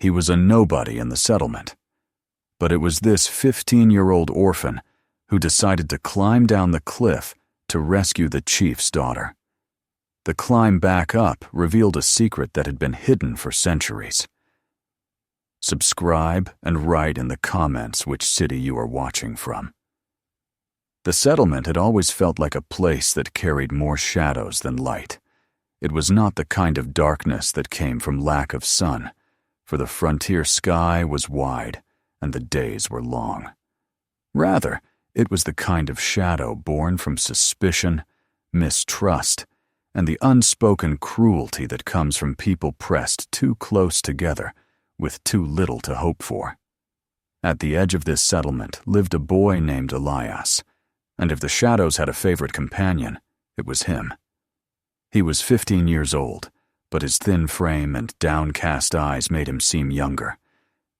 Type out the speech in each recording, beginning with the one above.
He was a nobody in the settlement. But it was this 15-year-old orphan who decided to climb down the cliff to rescue the chief's daughter. The climb back up revealed a secret that had been hidden for centuries. Subscribe and write in the comments which city you are watching from. The settlement had always felt like a place that carried more shadows than light. It was not the kind of darkness that came from lack of sun, for the frontier sky was wide and the days were long. Rather, it was the kind of shadow born from suspicion, mistrust, and the unspoken cruelty that comes from people pressed too close together with too little to hope for. At the edge of this settlement lived a boy named Elias, and if the shadows had a favorite companion, it was him. He was 15 years old, but his thin frame and downcast eyes made him seem younger.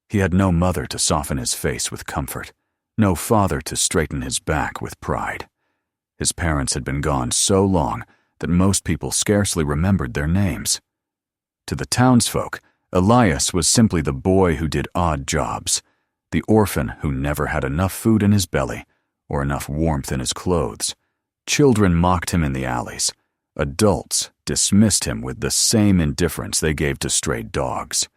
He had no mother to soften his face with comfort, no father to straighten his back with pride. His parents had been gone so long that most people scarcely remembered their names. To the townsfolk, Elias was simply the boy who did odd jobs, the orphan who never had enough food in his belly or enough warmth in his clothes. Children mocked him in the alleys. Adults dismissed him with the same indifference they gave to stray dogs.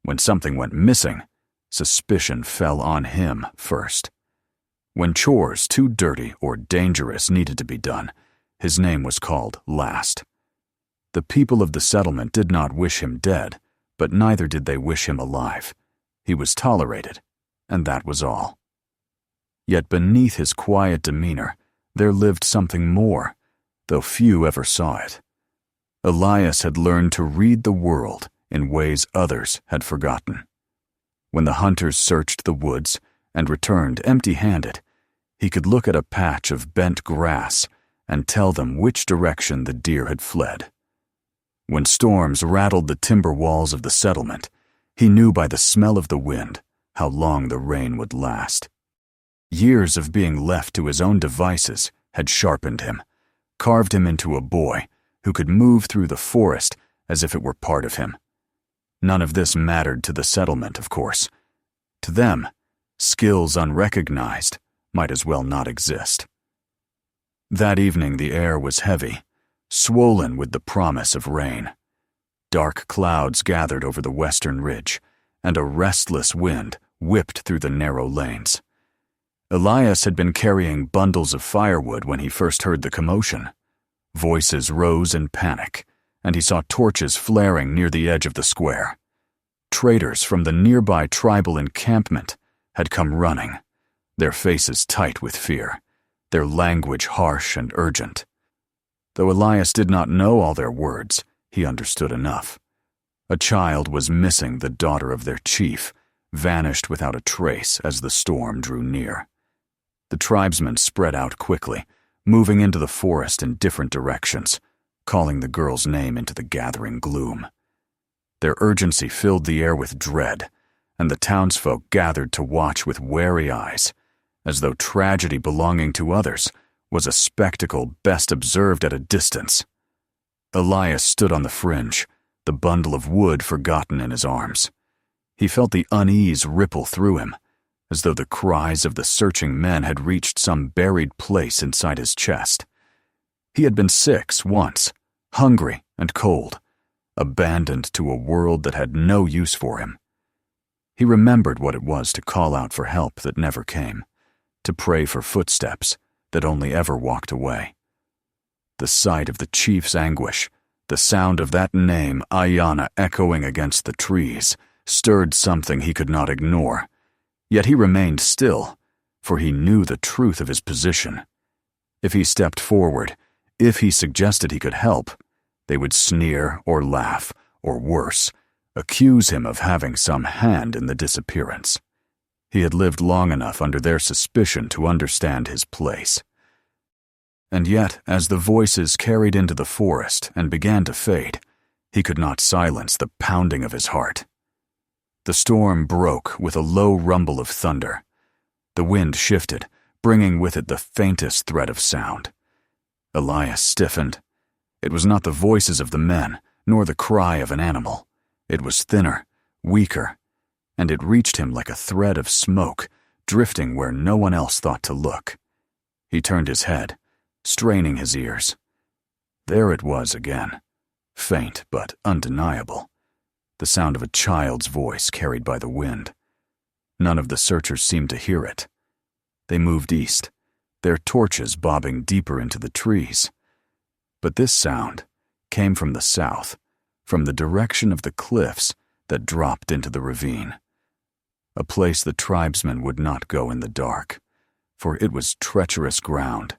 When something went missing, suspicion fell on him first. When chores too dirty or dangerous needed to be done, his name was called last. The people of the settlement did not wish him dead, but neither did they wish him alive. He was tolerated, and that was all. Yet beneath his quiet demeanor, there lived something more, though few ever saw it. Elias had learned to read the world in ways others had forgotten. When the hunters searched the woods and returned empty-handed, he could look at a patch of bent grass and tell them which direction the deer had fled. When storms rattled the timber walls of the settlement, he knew by the smell of the wind how long the rain would last. Years of being left to his own devices had sharpened him, carved him into a boy who could move through the forest as if it were part of him. None of this mattered to the settlement, of course. To them, skills unrecognized might as well not exist. That evening the air was heavy, swollen with the promise of rain. Dark clouds gathered over the western ridge, and a restless wind whipped through the narrow lanes. Elias had been carrying bundles of firewood when he first heard the commotion. Voices rose in panic, and he saw torches flaring near the edge of the square. Traders from the nearby tribal encampment had come running, their faces tight with fear, their language harsh and urgent. Though Elias did not know all their words, he understood enough. A child was missing the daughter of their chief, vanished without a trace as the storm drew near. The tribesmen spread out quickly, moving into the forest in different directions, calling the girl's name into the gathering gloom. Their urgency filled the air with dread, and the townsfolk gathered to watch with wary eyes, as though tragedy belonging to others was a spectacle best observed at a distance. Elias stood on the fringe, the bundle of wood forgotten in his arms. He felt the unease ripple through him, as though the cries of the searching men had reached some buried place inside his chest. He had been 6 once, hungry and cold, abandoned to a world that had no use for him. He remembered what it was to call out for help that never came, to pray for footsteps that only ever walked away. The sight of the chief's anguish, the sound of that name, Ayana, echoing against the trees, stirred something he could not ignore. Yet he remained still, for he knew the truth of his position. If he stepped forward, if he suggested he could help, they would sneer or laugh, or worse, accuse him of having some hand in the disappearance. He had lived long enough under their suspicion to understand his place. And yet, as the voices carried into the forest and began to fade, he could not silence the pounding of his heart. The storm broke with a low rumble of thunder. The wind shifted, bringing with it the faintest thread of sound. Elias stiffened. It was not the voices of the men, nor the cry of an animal. It was thinner, weaker, and it reached him like a thread of smoke, drifting where no one else thought to look. He turned his head, straining his ears. There it was again, faint but undeniable, the sound of a child's voice carried by the wind. None of the searchers seemed to hear it. They moved east, their torches bobbing deeper into the trees. But this sound came from the south, from the direction of the cliffs that dropped into the ravine. A place the tribesmen would not go in the dark, for it was treacherous ground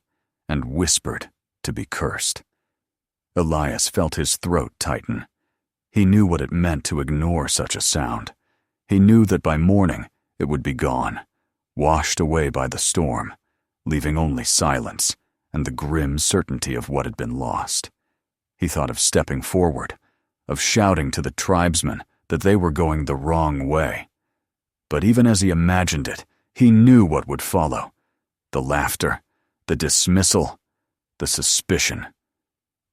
and whispered to be cursed. Elias felt his throat tighten. He knew what it meant to ignore such a sound. He knew that by morning it would be gone, washed away by the storm, leaving only silence and the grim certainty of what had been lost. He thought of stepping forward, of shouting to the tribesmen that they were going the wrong way. But even as he imagined it, he knew what would follow. The laughter, the dismissal, the suspicion.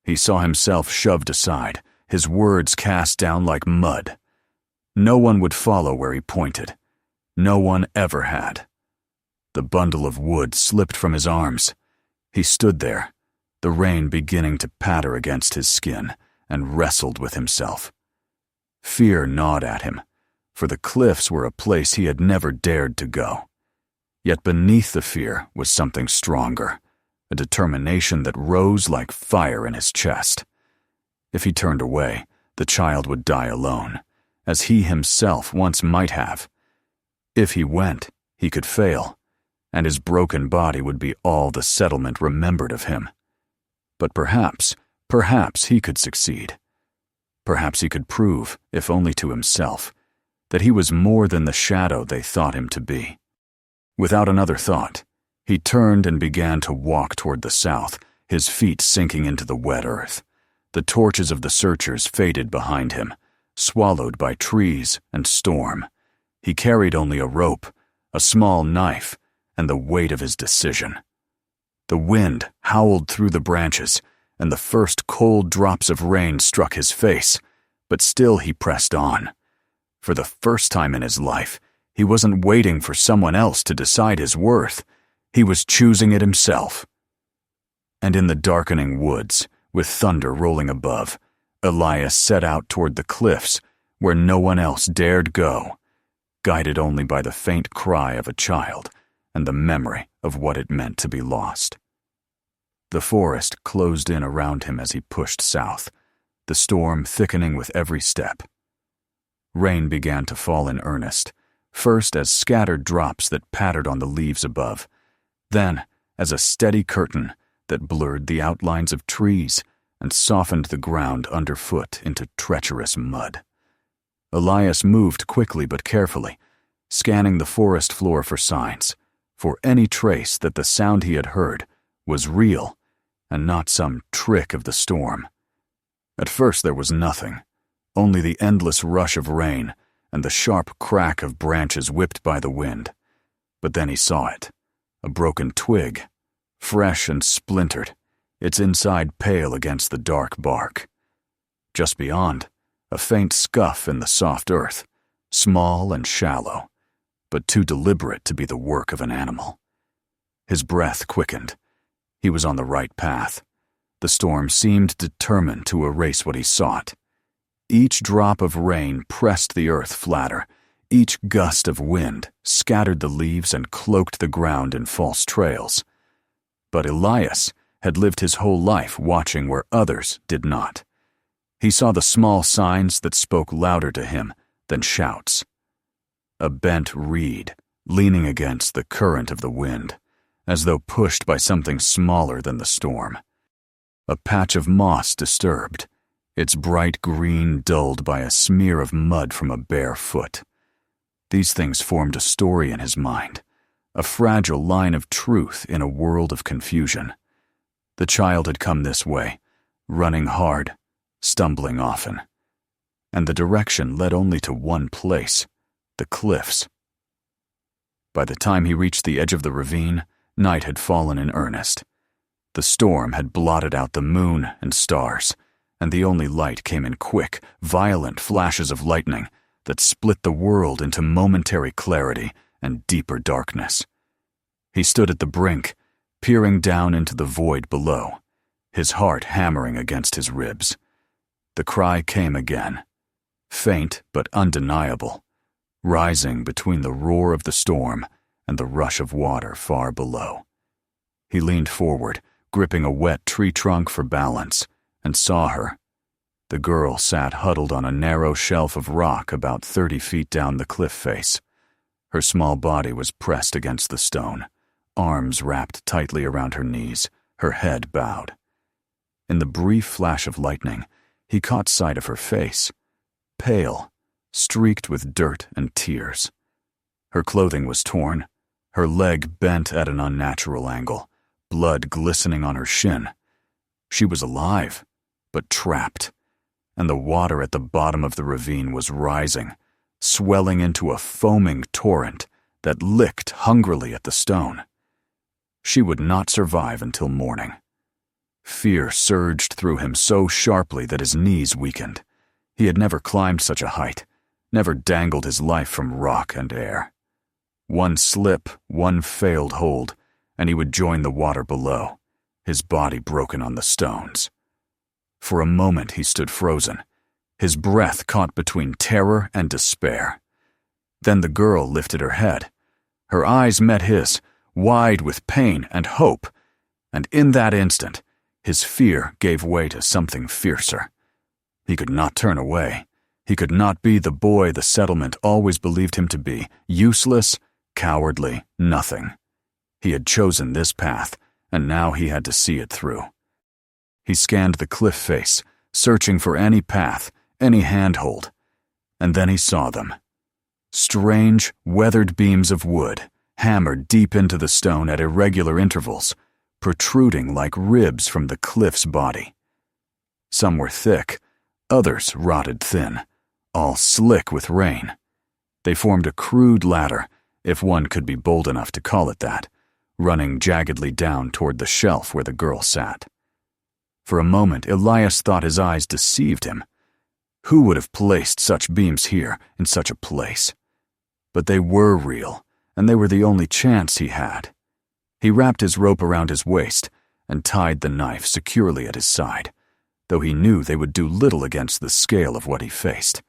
He saw himself shoved aside, his words cast down like mud. No one would follow where he pointed. No one ever had. The bundle of wood slipped from his arms. He stood there, the rain beginning to patter against his skin, and wrestled with himself. Fear gnawed at him, for the cliffs were a place he had never dared to go. Yet beneath the fear was something stronger, a determination that rose like fire in his chest. If he turned away, the child would die alone, as he himself once might have. If he went, he could fail, and his broken body would be all the settlement remembered of him. But perhaps he could succeed. Perhaps he could prove, if only to himself, that he was more than the shadow they thought him to be. Without another thought, he turned and began to walk toward the south, his feet sinking into the wet earth. The torches of the searchers faded behind him, swallowed by trees and storm. He carried only a rope, a small knife, and the weight of his decision. The wind howled through the branches, and the first cold drops of rain struck his face, but still he pressed on. For the first time in his life, he wasn't waiting for someone else to decide his worth. He was choosing it himself. And in the darkening woods, with thunder rolling above, Elias set out toward the cliffs where no one else dared go, guided only by the faint cry of a child and the memory of what it meant to be lost. The forest closed in around him as he pushed south, the storm thickening with every step. Rain began to fall in earnest, first as scattered drops that pattered on the leaves above, then as a steady curtain that blurred the outlines of trees and softened the ground underfoot into treacherous mud. Elias moved quickly but carefully, scanning the forest floor for signs, for any trace that the sound he had heard was real and not some trick of the storm. At first there was nothing, only the endless rush of rain and the sharp crack of branches whipped by the wind. But then he saw it, a broken twig, fresh and splintered, its inside pale against the dark bark. Just beyond, a faint scuff in the soft earth, small and shallow, but too deliberate to be the work of an animal. His breath quickened. He was on the right path. The storm seemed determined to erase what he sought. Each drop of rain pressed the earth flatter. Each gust of wind scattered the leaves and cloaked the ground in false trails. But Elias had lived his whole life watching where others did not. He saw the small signs that spoke louder to him than shouts. A bent reed leaning against the current of the wind, as though pushed by something smaller than the storm. A patch of moss disturbed, its bright green dulled by a smear of mud from a bare foot. These things formed a story in his mind, a fragile line of truth in a world of confusion. The child had come this way, running hard, stumbling often. And the direction led only to one place, the cliffs. By the time he reached the edge of the ravine, night had fallen in earnest. The storm had blotted out the moon and stars, and the only light came in quick, violent flashes of lightning that split the world into momentary clarity and deeper darkness. He stood at the brink, peering down into the void below, his heart hammering against his ribs. The cry came again, faint but undeniable, rising between the roar of the storm and the rush of water far below. He leaned forward, gripping a wet tree trunk for balance, and saw her. The girl sat huddled on a narrow shelf of rock about 30 feet down the cliff face. Her small body was pressed against the stone, arms wrapped tightly around her knees, her head bowed. In the brief flash of lightning, he caught sight of her face, pale, streaked with dirt and tears. Her clothing was torn, her leg bent at an unnatural angle, blood glistening on her shin. She was alive, but trapped, and the water at the bottom of the ravine was rising, swelling into a foaming torrent that licked hungrily at the stone. She would not survive until morning. Fear surged through him so sharply that his knees weakened. He had never climbed such a height, never dangled his life from rock and air. One slip, one failed hold, and he would join the water below, his body broken on the stones. For a moment he stood frozen, his breath caught between terror and despair. Then the girl lifted her head. Her eyes met his, wide with pain and hope, and in that instant, his fear gave way to something fiercer. He could not turn away. He could not be the boy the settlement always believed him to be, useless, cowardly, nothing. He had chosen this path, and now he had to see it through. He scanned the cliff face, searching for any path, any handhold, and then he saw them. Strange, weathered beams of wood, hammered deep into the stone at irregular intervals, protruding like ribs from the cliff's body. Some were thick, others rotted thin, all slick with rain. They formed a crude ladder, if one could be bold enough to call it that, running jaggedly down toward the shelf where the girl sat. For a moment, Elias thought his eyes deceived him. Who would have placed such beams here, in such a place? But they were real, and they were the only chance he had. He wrapped his rope around his waist and tied the knife securely at his side, though he knew they would do little against the scale of what he faced.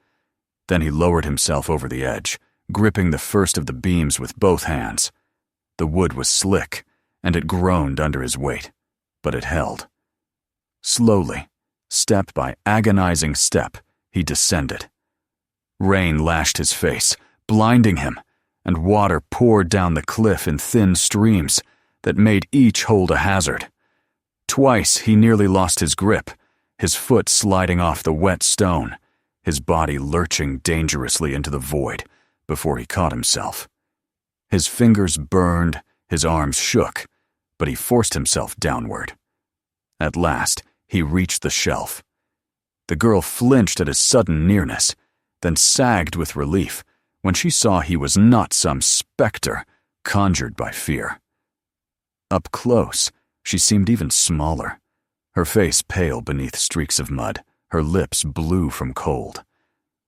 Then he lowered himself over the edge, gripping the first of the beams with both hands. The wood was slick, and it groaned under his weight, but it held. Slowly, step by agonizing step, he descended. Rain lashed his face, blinding him, and water poured down the cliff in thin streams that made each hold a hazard. Twice he nearly lost his grip, his foot sliding off the wet stone, his body lurching dangerously into the void before he caught himself. His fingers burned, his arms shook, but he forced himself downward. At last, he reached the shelf. The girl flinched at his sudden nearness, then sagged with relief when she saw he was not some specter conjured by fear. Up close, she seemed even smaller, her face pale beneath streaks of mud, her lips blue from cold.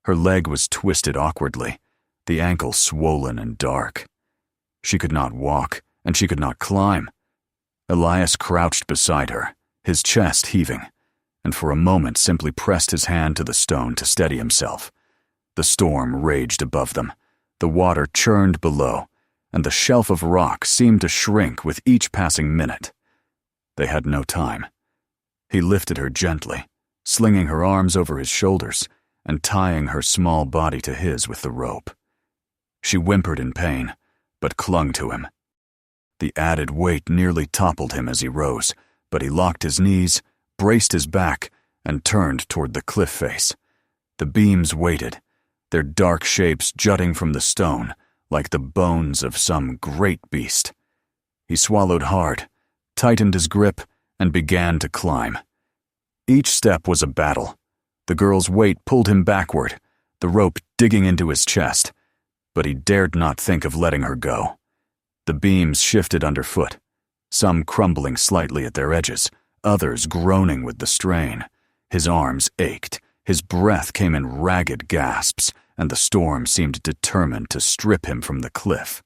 Her leg was twisted awkwardly, the ankle swollen and dark. She could not walk, and she could not climb. Elias crouched beside her, his chest heaving, and for a moment simply pressed his hand to the stone to steady himself. The storm raged above them, the water churned below, and the shelf of rock seemed to shrink with each passing minute. They had no time. He lifted her gently, slinging her arms over his shoulders and tying her small body to his with the rope. She whimpered in pain, but clung to him. The added weight nearly toppled him as he rose, but he locked his knees, braced his back, and turned toward the cliff face. The beams waited, their dark shapes jutting from the stone like the bones of some great beast. He swallowed hard, tightened his grip, and began to climb. Each step was a battle. The girl's weight pulled him backward, the rope digging into his chest, but he dared not think of letting her go. The beams shifted underfoot, some crumbling slightly at their edges, others groaning with the strain. His arms ached, his breath came in ragged gasps, and the storm seemed determined to strip him from the cliff.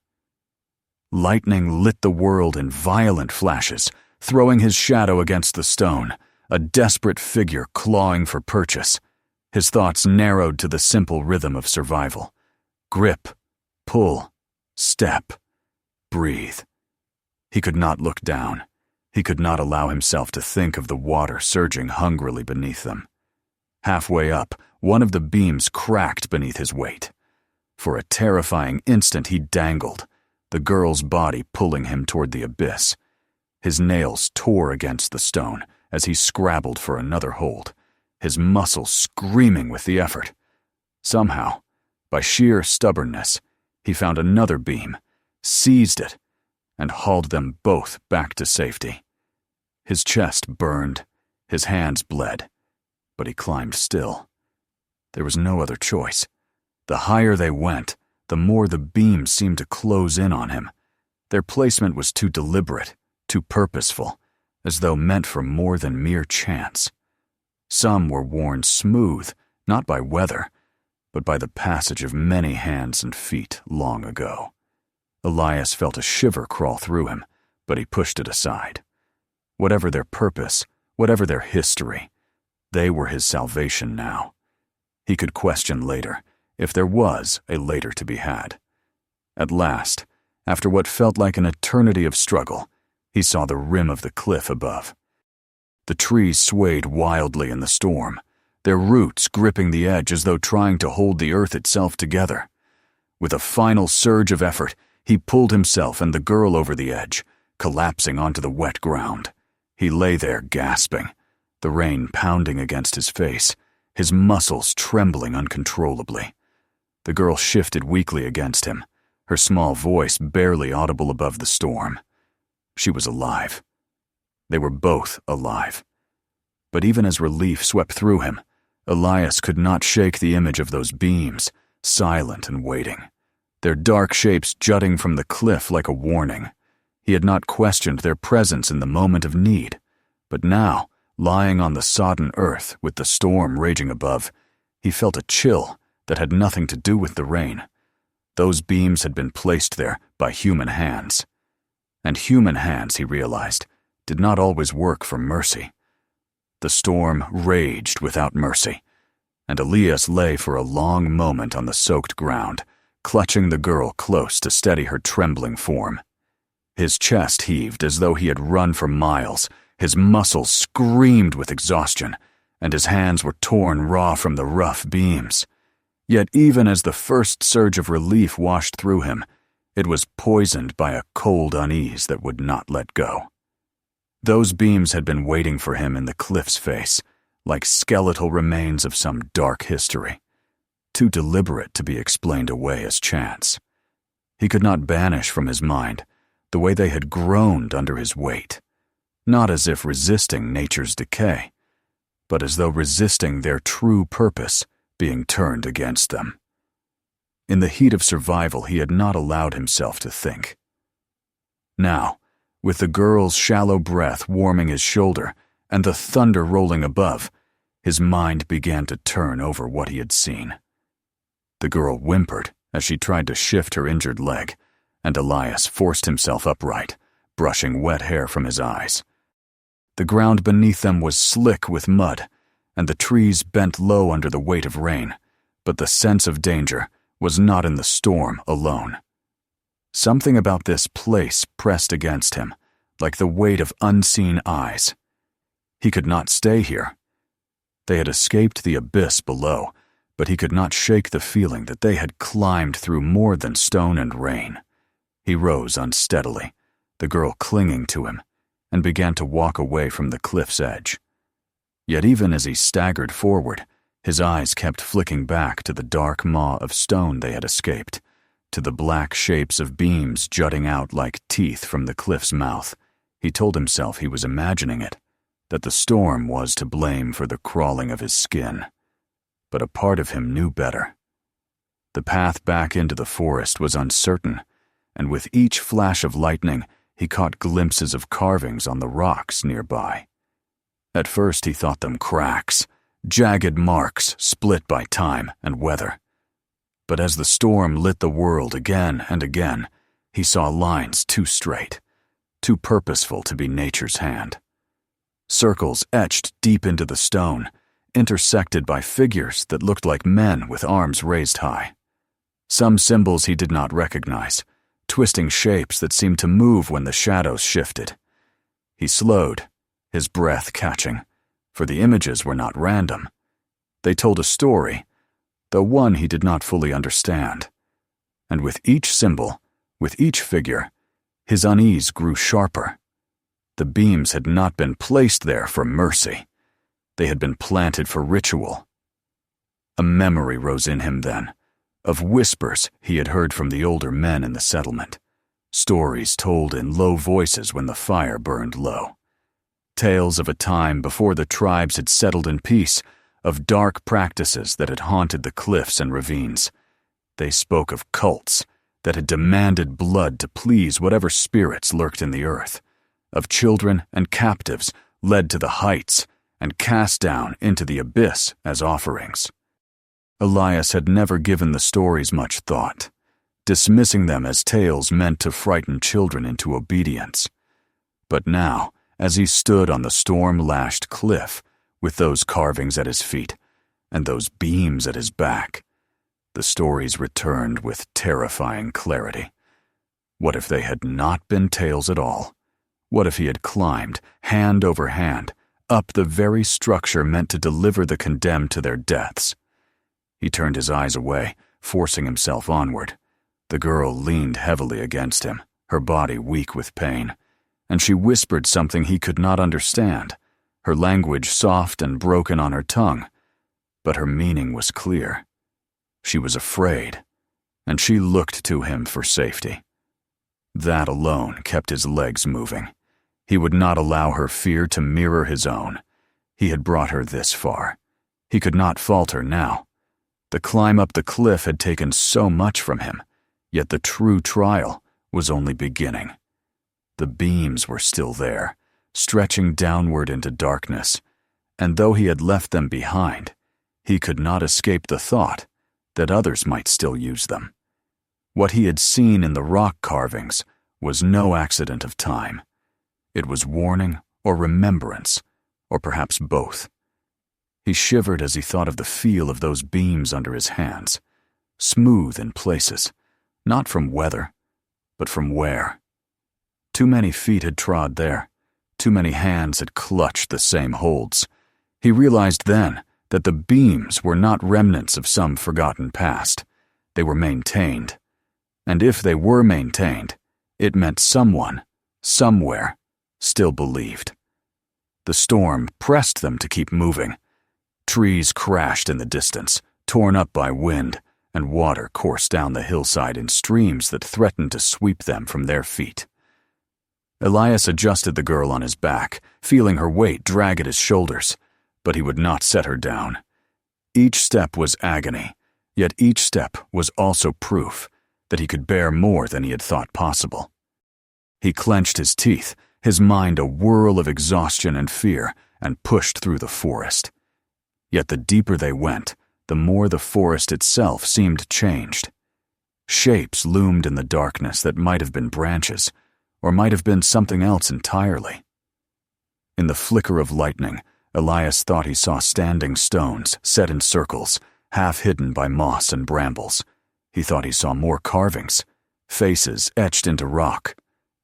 Lightning lit the world in violent flashes, throwing his shadow against the stone, a desperate figure clawing for purchase. His thoughts narrowed to the simple rhythm of survival. Grip, pull, step, breathe. He could not look down. He could not allow himself to think of the water surging hungrily beneath them. Halfway up, one of the beams cracked beneath his weight. For a terrifying instant he dangled, the girl's body pulling him toward the abyss. His nails tore against the stone as he scrabbled for another hold, his muscles screaming with the effort. Somehow, by sheer stubbornness, he found another beam, seized it, and hauled them both back to safety. His chest burned, his hands bled, but he climbed still. There was no other choice. The higher they went, the more the beams seemed to close in on him. Their placement was too deliberate, too purposeful, as though meant for more than mere chance. Some were worn smooth, not by weather, but by the passage of many hands and feet long ago. Elias felt a shiver crawl through him, but he pushed it aside. Whatever their purpose, whatever their history, they were his salvation now. He could question later, if there was a later to be had. At last, after what felt like an eternity of struggle, he saw the rim of the cliff above. The trees swayed wildly in the storm, their roots gripping the edge as though trying to hold the earth itself together. With a final surge of effort, he pulled himself and the girl over the edge, collapsing onto the wet ground. He lay there gasping, the rain pounding against his face, his muscles trembling uncontrollably. The girl shifted weakly against him, her small voice barely audible above the storm. She was alive. They were both alive. But even as relief swept through him, Elias could not shake the image of those beams, silent and waiting, their dark shapes jutting from the cliff like a warning. He had not questioned their presence in the moment of need, but now, lying on the sodden earth with the storm raging above, he felt a chill that had nothing to do with the rain. Those beams had been placed there by human hands. And human hands, he realized, did not always work for mercy. The storm raged without mercy, and Elias lay for a long moment on the soaked ground, clutching the girl close to steady her trembling form. His chest heaved as though he had run for miles, his muscles screamed with exhaustion, and his hands were torn raw from the rough beams. Yet even as the first surge of relief washed through him, it was poisoned by a cold unease that would not let go. Those beams had been waiting for him in the cliff's face, like skeletal remains of some dark history, too deliberate to be explained away as chance. He could not banish from his mind the way they had groaned under his weight, not as if resisting nature's decay, but as though resisting their true purpose being turned against them. In the heat of survival, he had not allowed himself to think. Now, with the girl's shallow breath warming his shoulder and the thunder rolling above, his mind began to turn over what he had seen. The girl whimpered as she tried to shift her injured leg, and Elias forced himself upright, brushing wet hair from his eyes. The ground beneath them was slick with mud, and the trees bent low under the weight of rain, but the sense of danger was not in the storm alone. Something about this place pressed against him, like the weight of unseen eyes. He could not stay here. They had escaped the abyss below, but he could not shake the feeling that they had climbed through more than stone and rain. He rose unsteadily, the girl clinging to him, and began to walk away from the cliff's edge. Yet even as he staggered forward, his eyes kept flicking back to the dark maw of stone they had escaped, to the black shapes of beams jutting out like teeth from the cliff's mouth. He told himself he was imagining it, that the storm was to blame for the crawling of his skin. But a part of him knew better. The path back into the forest was uncertain, and with each flash of lightning, he caught glimpses of carvings on the rocks nearby. At first he thought them cracks, jagged marks split by time and weather. But as the storm lit the world again and again, he saw lines too straight, too purposeful to be nature's hand. Circles etched deep into the stone, intersected by figures that looked like men with arms raised high. Some symbols he did not recognize, twisting shapes that seemed to move when the shadows shifted. He slowed, his breath catching, for the images were not random. They told a story, though one he did not fully understand. And with each symbol, with each figure, his unease grew sharper. The beams had not been placed there for mercy. They had been planted for ritual. A memory rose in him then, of whispers he had heard from the older men in the settlement, stories told in low voices when the fire burned low. Tales of a time before the tribes had settled in peace, of dark practices that had haunted the cliffs and ravines. They spoke of cults that had demanded blood to please whatever spirits lurked in the earth, of children and captives led to the heights and cast down into the abyss as offerings. Elias had never given the stories much thought, dismissing them as tales meant to frighten children into obedience. But now, as he stood on the storm-lashed cliff, with those carvings at his feet and those beams at his back, the stories returned with terrifying clarity. What if they had not been tales at all? What if he had climbed, hand over hand, up the very structure meant to deliver the condemned to their deaths? He turned his eyes away, forcing himself onward. The girl leaned heavily against him, her body weak with pain, and she whispered something he could not understand, her language soft and broken on her tongue, but her meaning was clear. She was afraid, and she looked to him for safety. That alone kept his legs moving. He would not allow her fear to mirror his own. He had brought her this far. He could not falter now. The climb up the cliff had taken so much from him, yet the true trial was only beginning. The beams were still there, stretching downward into darkness, and though he had left them behind, he could not escape the thought that others might still use them. What he had seen in the rock carvings was no accident of time. It was warning or remembrance, or perhaps both. He shivered as he thought of the feel of those beams under his hands, smooth in places, not from weather, but from wear. Too many feet had trod there. Too many hands had clutched the same holds. He realized then that the beams were not remnants of some forgotten past. They were maintained. And if they were maintained, it meant someone, somewhere, still believed. The storm pressed them to keep moving. Trees crashed in the distance, torn up by wind, and water coursed down the hillside in streams that threatened to sweep them from their feet. Elias adjusted the girl on his back, feeling her weight drag at his shoulders, but he would not set her down. Each step was agony, yet each step was also proof that he could bear more than he had thought possible. He clenched his teeth, his mind a whirl of exhaustion and fear, and pushed through the forest. Yet the deeper they went, the more the forest itself seemed changed. Shapes loomed in the darkness that might have been branches, or might have been something else entirely. In the flicker of lightning, Elias thought he saw standing stones set in circles, half hidden by moss and brambles. He thought he saw more carvings, faces etched into rock,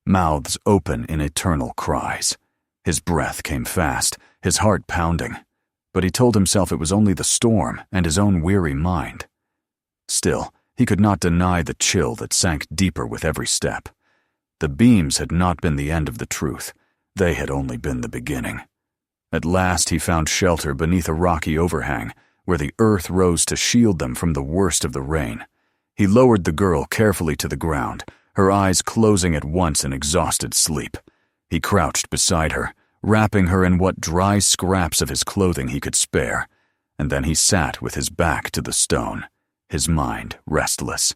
mouths open in eternal cries. His breath came fast, his heart pounding, but he told himself it was only the storm and his own weary mind. Still, he could not deny the chill that sank deeper with every step. The beams had not been the end of the truth. They had only been the beginning. At last he found shelter beneath a rocky overhang, where the earth rose to shield them from the worst of the rain. He lowered the girl carefully to the ground, her eyes closing at once in exhausted sleep. He crouched beside her, wrapping her in what dry scraps of his clothing he could spare, and then he sat with his back to the stone, his mind restless.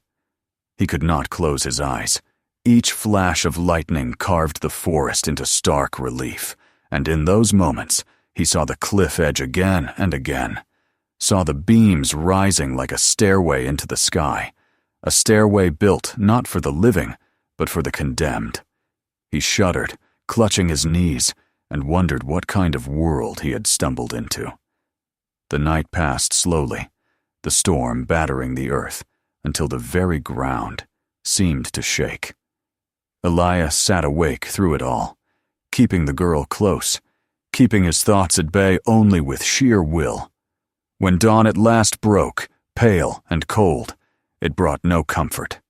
He could not close his eyes. Each flash of lightning carved the forest into stark relief, and in those moments he saw the cliff edge again and again. saw the beams rising like a stairway into the sky, a stairway built not for the living, but for the condemned. He shuddered, clutching his knees, and wondered what kind of world he had stumbled into. The night passed slowly, the storm battering the earth until the very ground seemed to shake. Elias sat awake through it all, keeping the girl close, keeping his thoughts at bay only with sheer will. When dawn at last broke, pale and cold, it brought no comfort.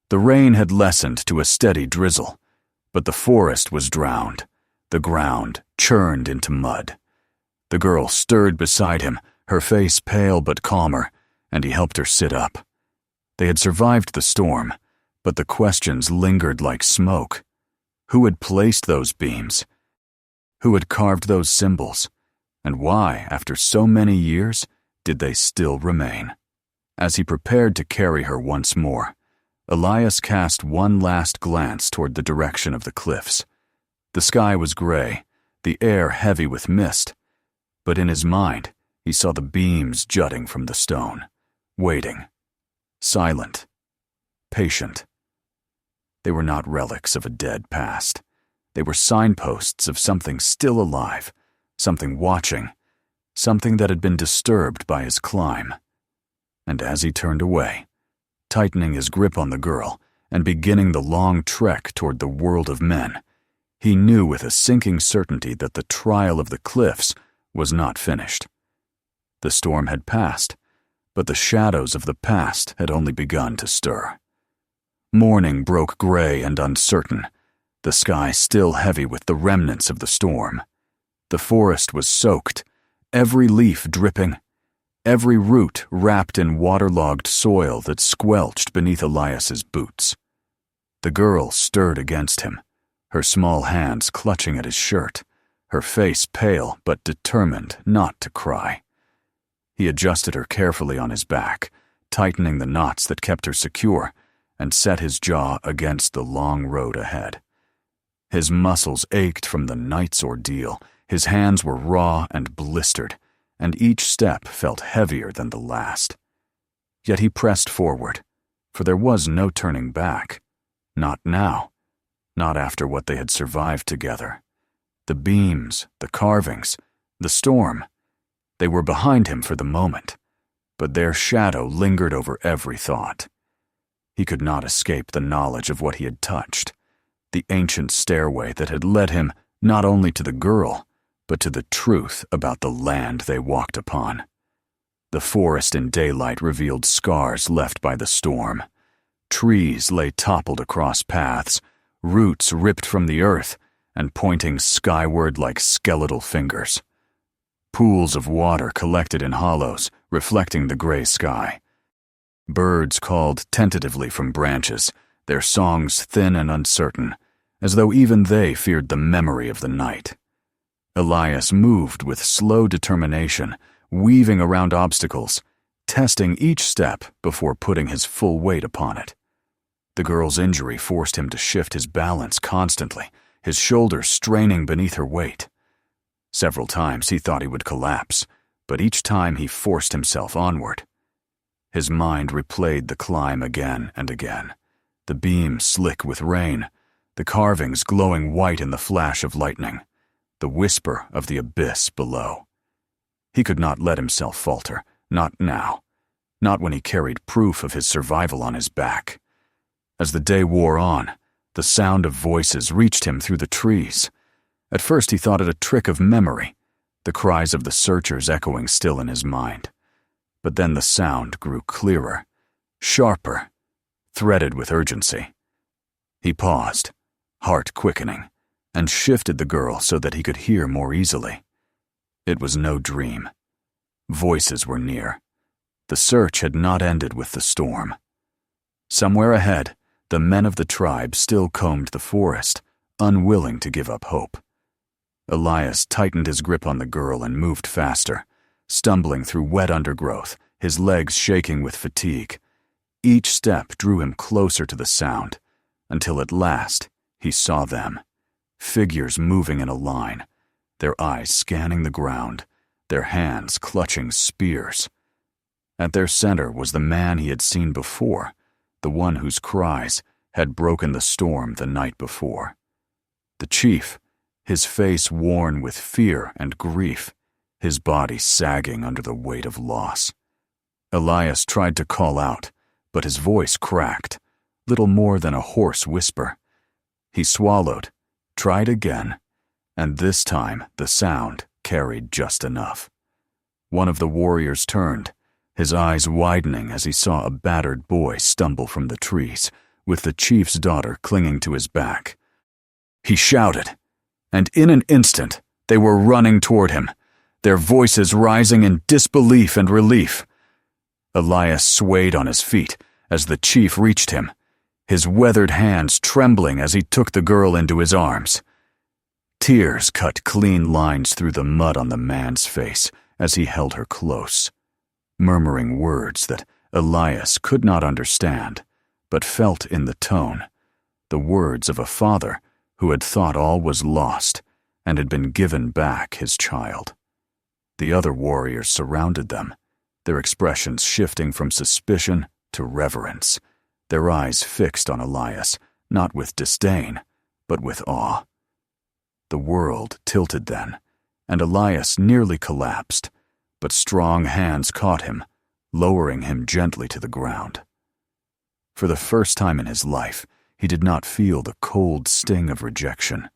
The rain had lessened to a steady drizzle, but the forest was drowned, the ground churned into mud. The girl stirred beside him, her face pale but calmer, and he helped her sit up. They had survived the storm, but the questions lingered like smoke. Who had placed those beams? Who had carved those symbols? And why, after so many years, did they still remain? As he prepared to carry her once more, Elias cast one last glance toward the direction of the cliffs. The sky was gray, the air heavy with mist, but in his mind he saw the beams jutting from the stone, waiting, silent, patient. They were not relics of a dead past. They were signposts of something still alive, something watching, something that had been disturbed by his climb. And as he turned away, tightening his grip on the girl and beginning the long trek toward the world of men, he knew with a sinking certainty that the trial of the cliffs was not finished. The storm had passed, but the shadows of the past had only begun to stir. Morning broke gray and uncertain, the sky still heavy with the remnants of the storm. The forest was soaked, every leaf dripping, every root wrapped in waterlogged soil that squelched beneath Elias's boots. The girl stirred against him, her small hands clutching at his shirt, her face pale but determined not to cry. He adjusted her carefully on his back, tightening the knots that kept her secure, and set his jaw against the long road ahead. His muscles ached from the night's ordeal, his hands were raw and blistered, and each step felt heavier than the last. Yet he pressed forward, for there was no turning back. Not now, not after what they had survived together. The beams, the carvings, the storm, they were behind him for the moment, but their shadow lingered over every thought. He could not escape the knowledge of what he had touched, the ancient stairway that had led him not only to the girl, but to the truth about the land they walked upon. The forest in daylight revealed scars left by the storm. Trees lay toppled across paths, roots ripped from the earth and pointing skyward like skeletal fingers. Pools of water collected in hollows, reflecting the gray sky. Birds called tentatively from branches, their songs thin and uncertain, as though even they feared the memory of the night. Elias moved with slow determination, weaving around obstacles, testing each step before putting his full weight upon it. The girl's injury forced him to shift his balance constantly, his shoulders straining beneath her weight. Several times he thought he would collapse, but each time he forced himself onward. His mind replayed the climb again and again, the beams slick with rain, the carvings glowing white in the flash of lightning, the whisper of the abyss below. He could not let himself falter, not now, not when he carried proof of his survival on his back. As the day wore on, the sound of voices reached him through the trees. At first he thought it a trick of memory, the cries of the searchers echoing still in his mind. But then the sound grew clearer, sharper, threaded with urgency. He paused, heart quickening, and shifted the girl so that he could hear more easily. It was no dream. Voices were near. The search had not ended with the storm. Somewhere ahead, the men of the tribe still combed the forest, unwilling to give up hope. Elias tightened his grip on the girl and moved faster, stumbling through wet undergrowth, his legs shaking with fatigue. Each step drew him closer to the sound, until at last he saw them, figures moving in a line, their eyes scanning the ground, their hands clutching spears. At their center was the man he had seen before, the one whose cries had broken the storm the night before. The chief, his face worn with fear and grief, his body sagging under the weight of loss. Elias tried to call out, but his voice cracked, little more than a hoarse whisper. He swallowed, tried again, and this time the sound carried just enough. One of the warriors turned, his eyes widening as he saw a battered boy stumble from the trees, with the chief's daughter clinging to his back. He shouted, and in an instant they were running toward him, their voices rising in disbelief and relief. Elias swayed on his feet as the chief reached him, his weathered hands trembling as he took the girl into his arms. Tears cut clean lines through the mud on the man's face as he held her close, murmuring words that Elias could not understand, but felt in the tone, the words of a father who had thought all was lost and had been given back his child. The other warriors surrounded them, their expressions shifting from suspicion to reverence, their eyes fixed on Elias, not with disdain, but with awe. The world tilted then, and Elias nearly collapsed, but strong hands caught him, lowering him gently to the ground. For the first time in his life, he did not feel the cold sting of rejection.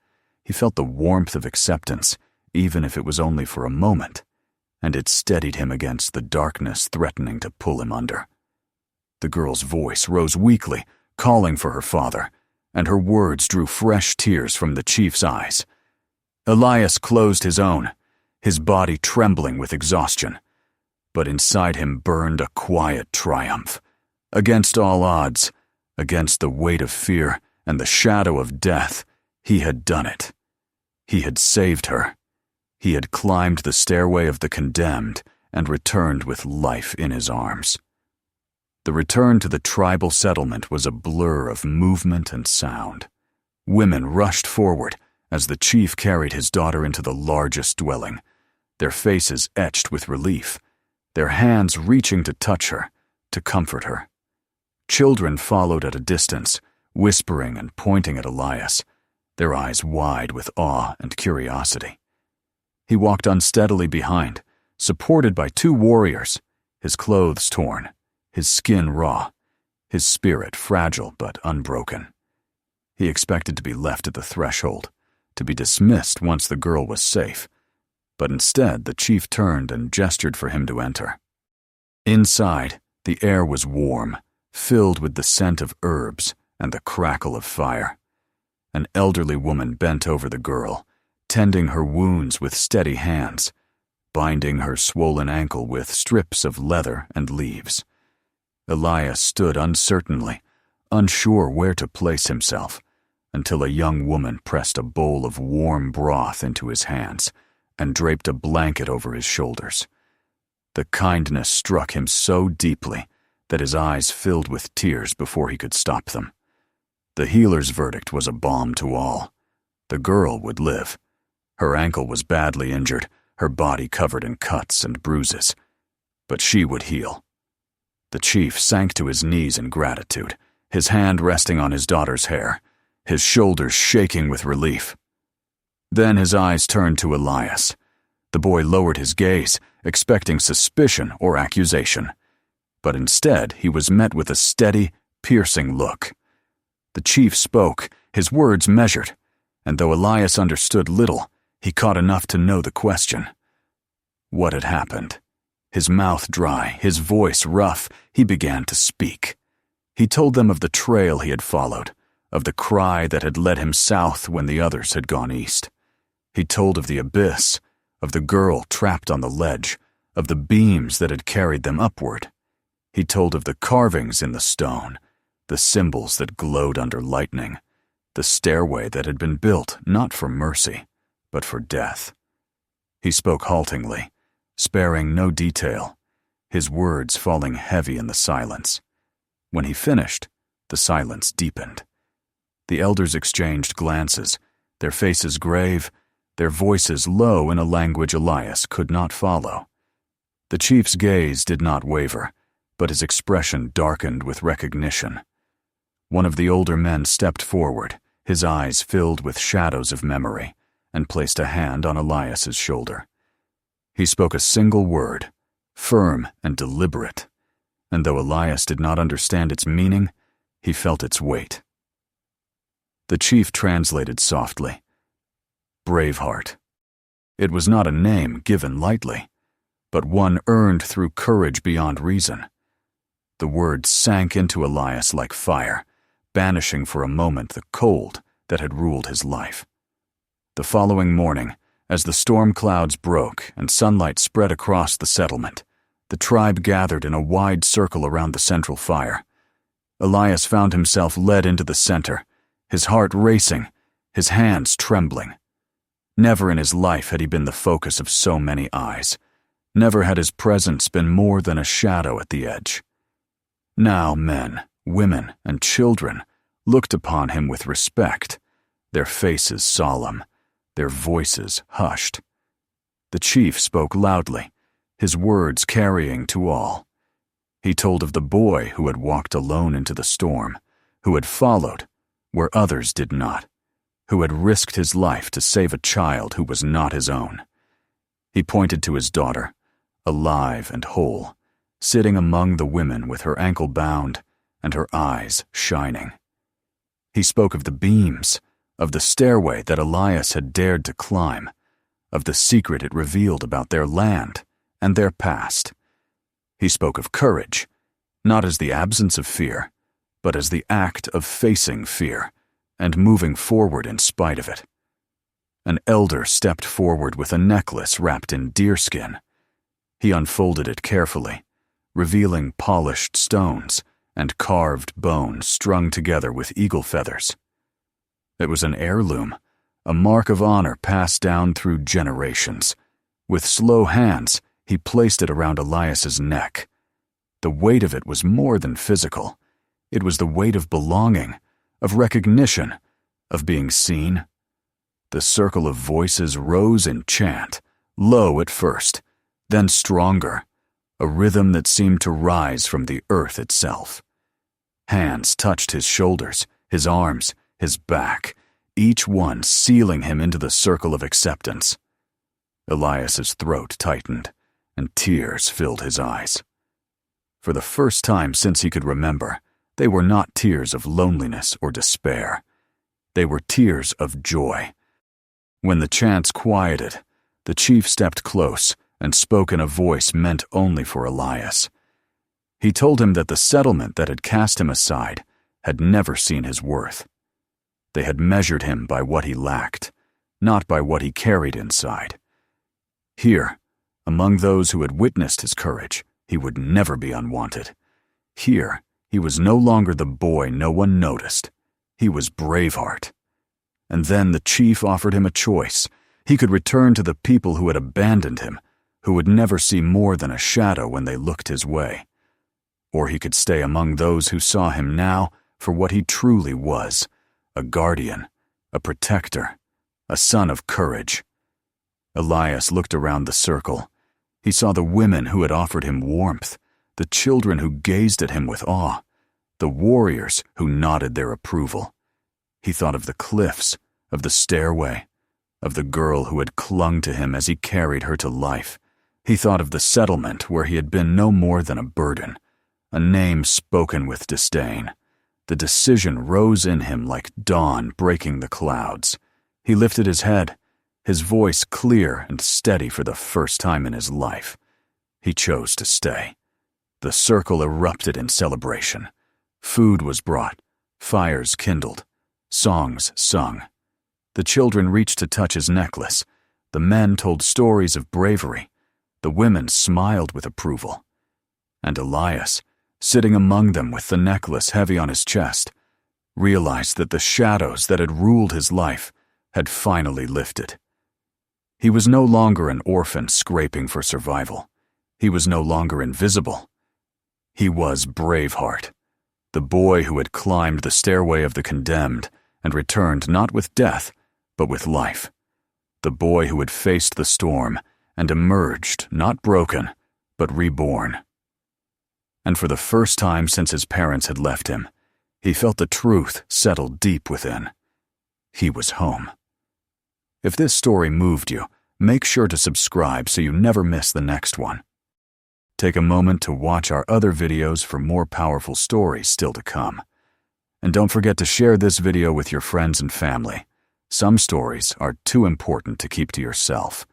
He felt the warmth of acceptance, even if it was only for a moment, and it steadied him against the darkness threatening to pull him under. The girl's voice rose weakly, calling for her father, and her words drew fresh tears from the chief's eyes. Elias closed his own, his body trembling with exhaustion, but inside him burned a quiet triumph. Against all odds, against the weight of fear and the shadow of death, he had done it. He had saved her. He had climbed the stairway of the condemned and returned with life in his arms. The return to the tribal settlement was a blur of movement and sound. Women rushed forward as the chief carried his daughter into the largest dwelling, their faces etched with relief, their hands reaching to touch her, to comfort her. Children followed at a distance, whispering and pointing at Elias, their eyes wide with awe and curiosity. He walked unsteadily behind, supported by two warriors, his clothes torn, his skin raw, his spirit fragile but unbroken. He expected to be left at the threshold, to be dismissed once the girl was safe, but instead the chief turned and gestured for him to enter. Inside, the air was warm, filled with the scent of herbs and the crackle of fire. An elderly woman bent over the girl, tending her wounds with steady hands, binding her swollen ankle with strips of leather and leaves. Elias stood uncertainly, unsure where to place himself, until a young woman pressed a bowl of warm broth into his hands and draped a blanket over his shoulders. The kindness struck him so deeply that his eyes filled with tears before he could stop them. The healer's verdict was a balm to all. The girl would live. Her ankle was badly injured, her body covered in cuts and bruises, but she would heal. The chief sank to his knees in gratitude, his hand resting on his daughter's hair, his shoulders shaking with relief. Then his eyes turned to Elias. The boy lowered his gaze, expecting suspicion or accusation, but instead he was met with a steady, piercing look. The chief spoke, his words measured, and though Elias understood little, he caught enough to know the question. What had happened? His mouth dry, his voice rough, he began to speak. He told them of the trail he had followed, of the cry that had led him south when the others had gone east. He told of the abyss, of the girl trapped on the ledge, of the beams that had carried them upward. He told of the carvings in the stone, the symbols that glowed under lightning, the stairway that had been built not for mercy, but for death. He spoke haltingly, sparing no detail, his words falling heavy in the silence. When he finished, the silence deepened. The elders exchanged glances, their faces grave, their voices low in a language Elias could not follow. The chief's gaze did not waver, but his expression darkened with recognition. One of the older men stepped forward, his eyes filled with shadows of memory, and placed a hand on Elias's shoulder. He spoke a single word, firm and deliberate, and though Elias did not understand its meaning, he felt its weight. The chief translated softly, "Braveheart." It was not a name given lightly, but one earned through courage beyond reason. The word sank into Elias like fire, banishing for a moment the cold that had ruled his life. The following morning, as the storm clouds broke and sunlight spread across the settlement, the tribe gathered in a wide circle around the central fire. Elias found himself led into the center, his heart racing, his hands trembling. Never in his life had he been the focus of so many eyes. Never had his presence been more than a shadow at the edge. Now men, women, and children looked upon him with respect, their faces solemn, their voices hushed. The chief spoke loudly, his words carrying to all. He told of the boy who had walked alone into the storm, who had followed where others did not, who had risked his life to save a child who was not his own. He pointed to his daughter, alive and whole, sitting among the women with her ankle bound and her eyes shining. He spoke of the beams, of the stairway that Elias had dared to climb, of the secret it revealed about their land and their past. He spoke of courage, not as the absence of fear, but as the act of facing fear and moving forward in spite of it. An elder stepped forward with a necklace wrapped in deerskin. He unfolded it carefully, revealing polished stones and carved bones strung together with eagle feathers. It was an heirloom, a mark of honor passed down through generations. With slow hands, he placed it around Elias's neck. The weight of it was more than physical. It was the weight of belonging, of recognition, of being seen. The circle of voices rose in chant, low at first, then stronger, a rhythm that seemed to rise from the earth itself. Hands touched his shoulders, his arms, his back, each one sealing him into the circle of acceptance. Elias's throat tightened, and tears filled his eyes. For the first time since he could remember, they were not tears of loneliness or despair. They were tears of joy. When the chants quieted, the chief stepped close and spoke in a voice meant only for Elias. He told him that the settlement that had cast him aside had never seen his worth. They had measured him by what he lacked, not by what he carried inside. Here, among those who had witnessed his courage, he would never be unwanted. Here, he was no longer the boy no one noticed. He was Braveheart. And then the chief offered him a choice. He could return to the people who had abandoned him, who would never see more than a shadow when they looked his way. Or he could stay among those who saw him now for what he truly was, a guardian, a protector, a son of courage. Elias looked around the circle. He saw the women who had offered him warmth, the children who gazed at him with awe, the warriors who nodded their approval. He thought of the cliffs, of the stairway, of the girl who had clung to him as he carried her to life. He thought of the settlement where he had been no more than a burden, a name spoken with disdain. The decision rose in him like dawn breaking the clouds. He lifted his head, his voice clear and steady for the first time in his life. He chose to stay. The circle erupted in celebration. Food was brought, fires kindled, songs sung. The children reached to touch his necklace. The men told stories of bravery. The women smiled with approval. And Elias, sitting among them with the necklace heavy on his chest, realized that the shadows that had ruled his life had finally lifted. He was no longer an orphan scraping for survival. He was no longer invisible. He was Braveheart, the boy who had climbed the stairway of the condemned and returned not with death, but with life. The boy who had faced the storm and emerged, not broken, but reborn. And for the first time since his parents had left him, he felt the truth settle deep within. He was home. If this story moved you, make sure to subscribe so you never miss the next one. Take a moment to watch our other videos for more powerful stories still to come. And don't forget to share this video with your friends and family. Some stories are too important to keep to yourself.